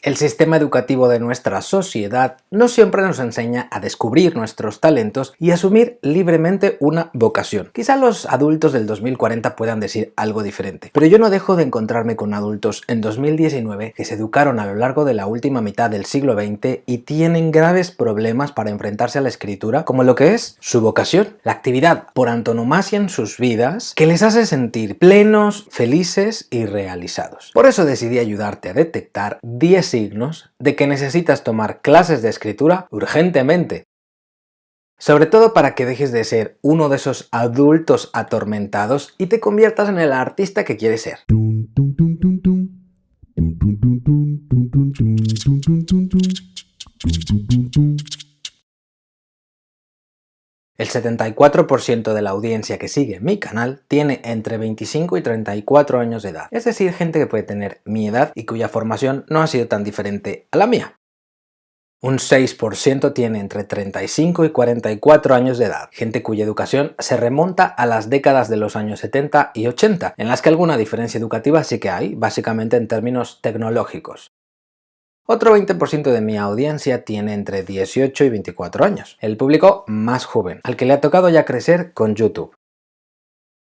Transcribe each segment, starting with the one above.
El sistema educativo de nuestra sociedad no siempre nos enseña a descubrir nuestros talentos y asumir libremente una vocación. Quizá los adultos del 2040 puedan decir algo diferente, pero yo no dejo de encontrarme con adultos en 2019 que se educaron a lo largo de la última mitad del siglo XX y tienen graves problemas para enfrentarse a la escritura como lo que es su vocación, la actividad por antonomasia en sus vidas que les hace sentir plenos, felices y realizados. Por eso decidí ayudarte a detectar 10 signos de que necesitas tomar clases de escritura urgentemente. Sobre todo para que dejes de ser uno de esos adultos atormentados y te conviertas en el artista que quieres ser. El 74% de la audiencia que sigue mi canal tiene entre 25 y 34 años de edad, es decir, gente que puede tener mi edad y cuya formación no ha sido tan diferente a la mía. Un 6% tiene entre 35 y 44 años de edad, gente cuya educación se remonta a las décadas de los años 70 y 80, en las que alguna diferencia educativa sí que hay, básicamente en términos tecnológicos. Otro 20% de mi audiencia tiene entre 18 y 24 años, el público más joven, al que le ha tocado ya crecer con YouTube.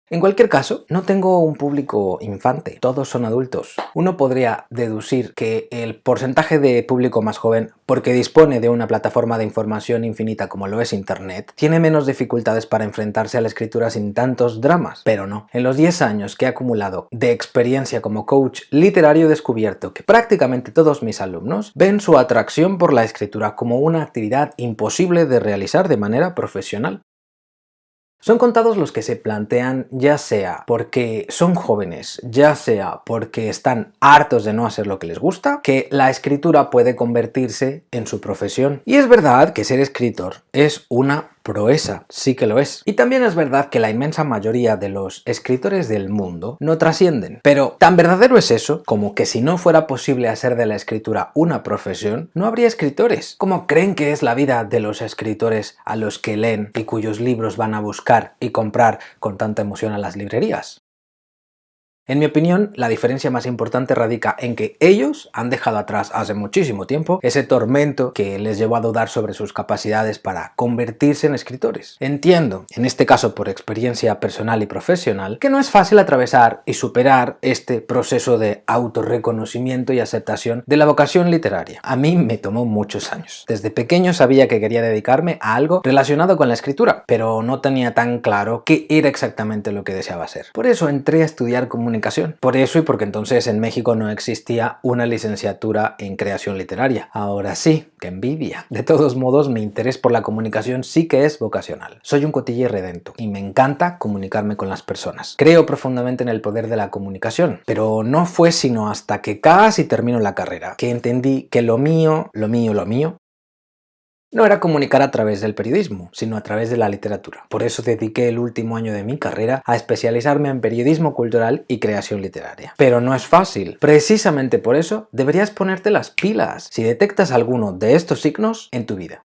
En cualquier caso, no tengo un público infante, todos son adultos. Uno podría deducir que el porcentaje de público más joven, porque dispone de una plataforma de información infinita como lo es Internet, tiene menos dificultades para enfrentarse a la escritura sin tantos dramas, pero no. En los 10 años que he acumulado de experiencia como coach literario he descubierto que prácticamente todos mis alumnos ven su atracción por la escritura como una actividad imposible de realizar de manera profesional. Son contados los que se plantean, ya sea porque son jóvenes, ya sea porque están hartos de no hacer lo que les gusta, que la escritura puede convertirse en su profesión. Y es verdad que ser escritor es una proeza, sí que lo es. Y también es verdad que la inmensa mayoría de los escritores del mundo no trascienden. Pero tan verdadero es eso como que si no fuera posible hacer de la escritura una profesión, no habría escritores. ¿Cómo creen que es la vida de los escritores a los que leen y cuyos libros van a buscar y comprar con tanta emoción a las librerías? En mi opinión, la diferencia más importante radica en que ellos han dejado atrás hace muchísimo tiempo ese tormento que les llevó a dudar sobre sus capacidades para convertirse en escritores. Entiendo, en este caso por experiencia personal y profesional, que no es fácil atravesar y superar este proceso de autorreconocimiento y aceptación de la vocación literaria. A mí me tomó muchos años. Desde pequeño sabía que quería dedicarme a algo relacionado con la escritura, pero no tenía tan claro qué era exactamente lo que deseaba hacer. Por eso entré a estudiar comunicación. Por eso y porque entonces en México no existía una licenciatura en creación literaria. Ahora sí, qué envidia. De todos modos, mi interés por la comunicación sí que es vocacional. Soy un cotilla irredento y me encanta comunicarme con las personas. Creo profundamente en el poder de la comunicación, pero no fue sino hasta que casi termino la carrera que entendí que lo mío no era comunicar a través del periodismo, sino a través de la literatura. Por eso dediqué el último año de mi carrera a especializarme en periodismo cultural y creación literaria. Pero no es fácil. Precisamente por eso deberías ponerte las pilas si detectas alguno de estos signos en tu vida.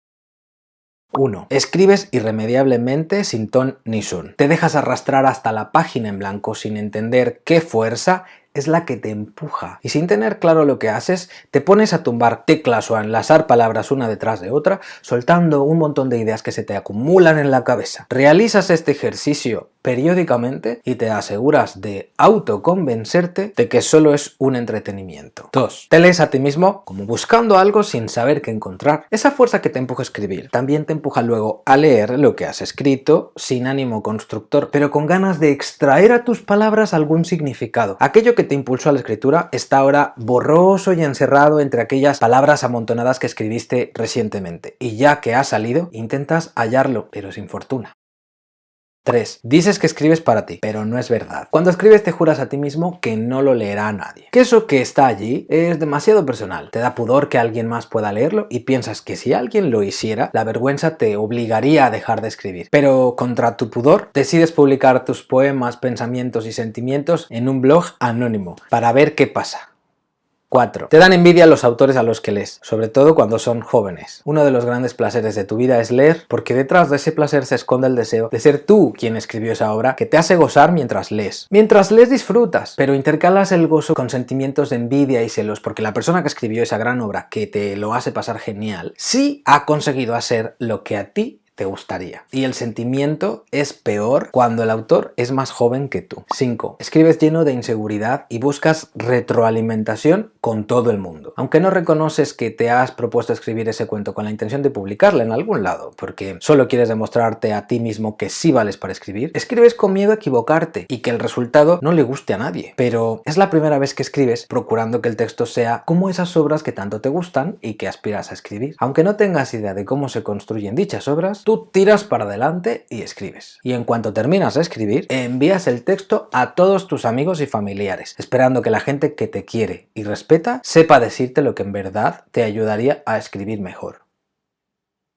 1. Escribes irremediablemente sin ton ni son. Te dejas arrastrar hasta la página en blanco sin entender qué fuerza es la que te empuja. Y sin tener claro lo que haces, te pones a tumbar teclas o a enlazar palabras una detrás de otra, soltando un montón de ideas que se te acumulan en la cabeza. Realizas este ejercicio periódicamente y te aseguras de autoconvencerte de que solo es un entretenimiento. 2. Te lees a ti mismo como buscando algo sin saber qué encontrar. Esa fuerza que te empuja a escribir también te empuja luego a leer lo que has escrito sin ánimo constructor, pero con ganas de extraer a tus palabras algún significado. Aquello que te impulsó a la escritura está ahora borroso y encerrado entre aquellas palabras amontonadas que escribiste recientemente. Y ya que ha salido, intentas hallarlo, pero sin fortuna. 3. Dices que escribes para ti, pero no es verdad. Cuando escribes te juras a ti mismo que no lo leerá a nadie. Que eso que está allí es demasiado personal. Te da pudor que alguien más pueda leerlo y piensas que si alguien lo hiciera, la vergüenza te obligaría a dejar de escribir. Pero contra tu pudor, decides publicar tus poemas, pensamientos y sentimientos en un blog anónimo para ver qué pasa. 4. Te dan envidia los autores a los que lees, sobre todo cuando son jóvenes. Uno de los grandes placeres de tu vida es leer, porque detrás de ese placer se esconde el deseo de ser tú quien escribió esa obra que te hace gozar mientras lees. Mientras lees disfrutas, pero intercalas el gozo con sentimientos de envidia y celos porque la persona que escribió esa gran obra, que te lo hace pasar genial, sí ha conseguido hacer lo que a ti te gustaría. Y el sentimiento es peor cuando el autor es más joven que tú. 5. Escribes lleno de inseguridad y buscas retroalimentación con todo el mundo. Aunque no reconoces que te has propuesto escribir ese cuento con la intención de publicarla en algún lado, porque solo quieres demostrarte a ti mismo que sí vales para escribir, escribes con miedo a equivocarte y que el resultado no le guste a nadie. Pero es la primera vez que escribes procurando que el texto sea como esas obras que tanto te gustan y que aspiras a escribir. Aunque no tengas idea de cómo se construyen dichas obras, tú tiras para adelante y escribes. Y en cuanto terminas de escribir, envías el texto a todos tus amigos y familiares, esperando que la gente que te quiere y respeta sepa decirte lo que en verdad te ayudaría a escribir mejor.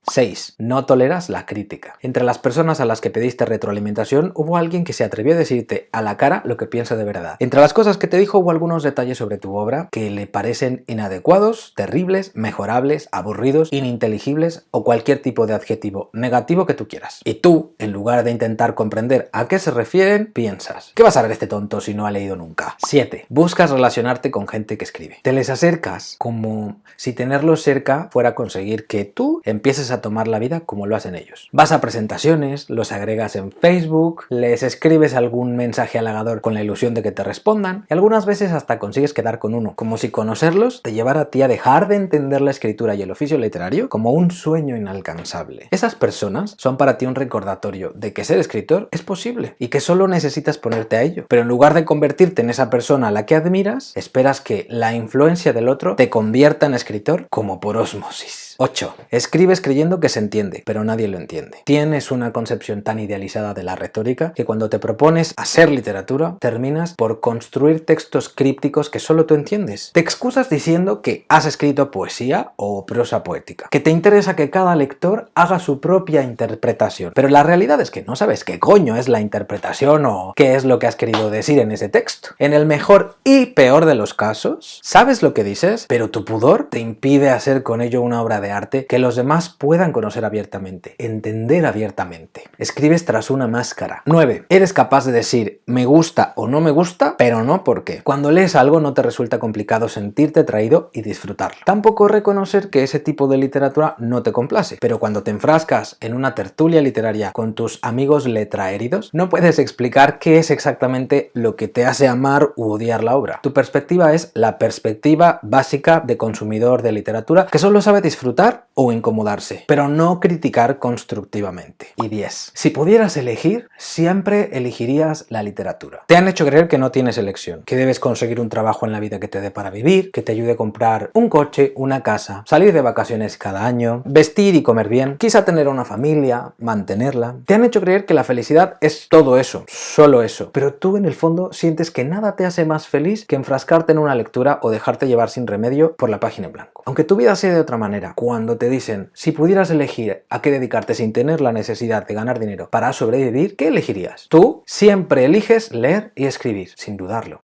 6. No toleras la crítica. Entre las personas a las que pediste retroalimentación hubo alguien que se atrevió a decirte a la cara lo que piensa de verdad. Entre las cosas que te dijo hubo algunos detalles sobre tu obra que le parecen inadecuados, terribles, mejorables, aburridos, ininteligibles o cualquier tipo de adjetivo negativo que tú quieras. Y tú, en lugar de intentar comprender a qué se refieren, piensas: ¿qué va a saber este tonto si no ha leído nunca? 7. Buscas relacionarte con gente que escribe. Te les acercas como si tenerlos cerca fuera conseguir que tú empieces a tomar la vida como lo hacen ellos. Vas a presentaciones, los agregas en Facebook, les escribes algún mensaje halagador con la ilusión de que te respondan y algunas veces hasta consigues quedar con uno, como si conocerlos te llevara a ti a dejar de entender la escritura y el oficio literario como un sueño inalcanzable. Esas personas son para ti un recordatorio de que ser escritor es posible y que solo necesitas ponerte a ello, pero en lugar de convertirte en esa persona a la que admiras, esperas que la influencia del otro te convierta en escritor como por ósmosis. 8. Escribes creyendo que se entiende, pero nadie lo entiende. Tienes una concepción tan idealizada de la retórica que cuando te propones hacer literatura, terminas por construir textos crípticos que solo tú entiendes. Te excusas diciendo que has escrito poesía o prosa poética, que te interesa que cada lector haga su propia interpretación, pero la realidad es que no sabes qué coño es la interpretación o qué es lo que has querido decir en ese texto. En el mejor y peor de los casos, sabes lo que dices, pero tu pudor te impide hacer con ello una obra de arte que los demás puedan conocer abiertamente, entender abiertamente. Escribes tras una máscara. 9. Eres capaz de decir me gusta o no me gusta, pero no por qué. Cuando lees algo no te resulta complicado sentirte atraído y disfrutarlo. Tampoco reconocer que ese tipo de literatura no te complace, pero cuando te enfrascas en una tertulia literaria con tus amigos letraheridos, no puedes explicar qué es exactamente lo que te hace amar u odiar la obra. Tu perspectiva es la perspectiva básica de consumidor de literatura que solo sabe disfrutar o incomodarse, pero no criticar constructivamente. Y 10. Si pudieras elegir, siempre elegirías la literatura. Te han hecho creer que no tienes elección, que debes conseguir un trabajo en la vida que te dé para vivir, que te ayude a comprar un coche, una casa, salir de vacaciones cada año, vestir y comer bien, quizá tener una familia, mantenerla. Te han hecho creer que la felicidad es todo eso, solo eso, pero tú en el fondo sientes que nada te hace más feliz que enfrascarte en una lectura o dejarte llevar sin remedio por la página en blanco. Aunque tu vida sea de otra manera, cuando te dicen si pudieras elegir a qué dedicarte sin tener la necesidad de ganar dinero para sobrevivir, ¿qué elegirías? Tú siempre eliges leer y escribir, sin dudarlo.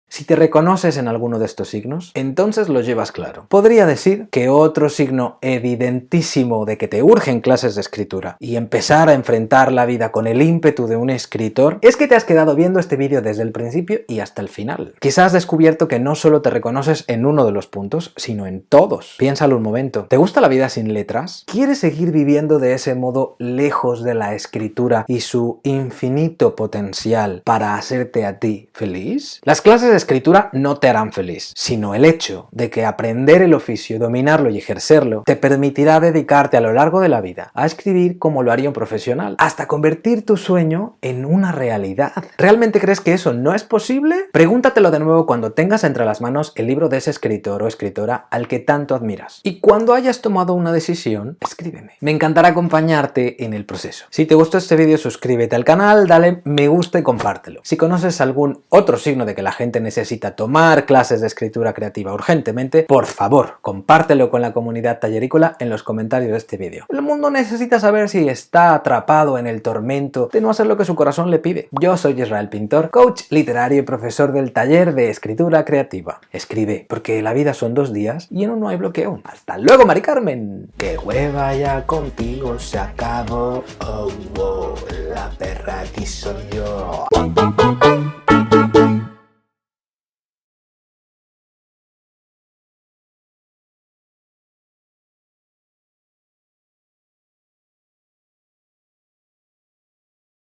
Si te reconoces en alguno de estos signos, entonces lo llevas claro. Podría decir que otro signo evidentísimo de que te urgen clases de escritura y empezar a enfrentar la vida con el ímpetu de un escritor es que te has quedado viendo este vídeo desde el principio y hasta el final. Quizás has descubierto que no solo te reconoces en uno de los puntos, sino en todos. Piénsalo un momento. ¿Te gusta la vida sin letras? ¿Quieres seguir viviendo de ese modo lejos de la escritura y su infinito potencial para hacerte a ti feliz? Las clases de escritura no te harán feliz, sino el hecho de que aprender el oficio, dominarlo y ejercerlo te permitirá dedicarte a lo largo de la vida a escribir como lo haría un profesional, hasta convertir tu sueño en una realidad. ¿Realmente crees que eso no es posible? Pregúntatelo de nuevo cuando tengas entre las manos el libro de ese escritor o escritora al que tanto admiras. Y cuando hayas tomado una decisión, escríbeme. Me encantará acompañarte en el proceso. Si te gustó este vídeo, suscríbete al canal, dale me gusta y compártelo. Si conoces algún otro signo de que la gente necesita necesita tomar clases de escritura creativa urgentemente, por favor, compártelo con la comunidad tallerícola en los comentarios de este vídeo. El mundo necesita saber si está atrapado en el tormento de no hacer lo que su corazón le pide. Yo soy Israel Pintor, coach literario y profesor del taller de escritura creativa. Escribe, porque la vida son 2 días y en uno hay bloqueo. ¡Hasta luego, Mari Carmen! ¡Que hueva ya contigo se acabó! Oh, wow, la perra aquí soy yo.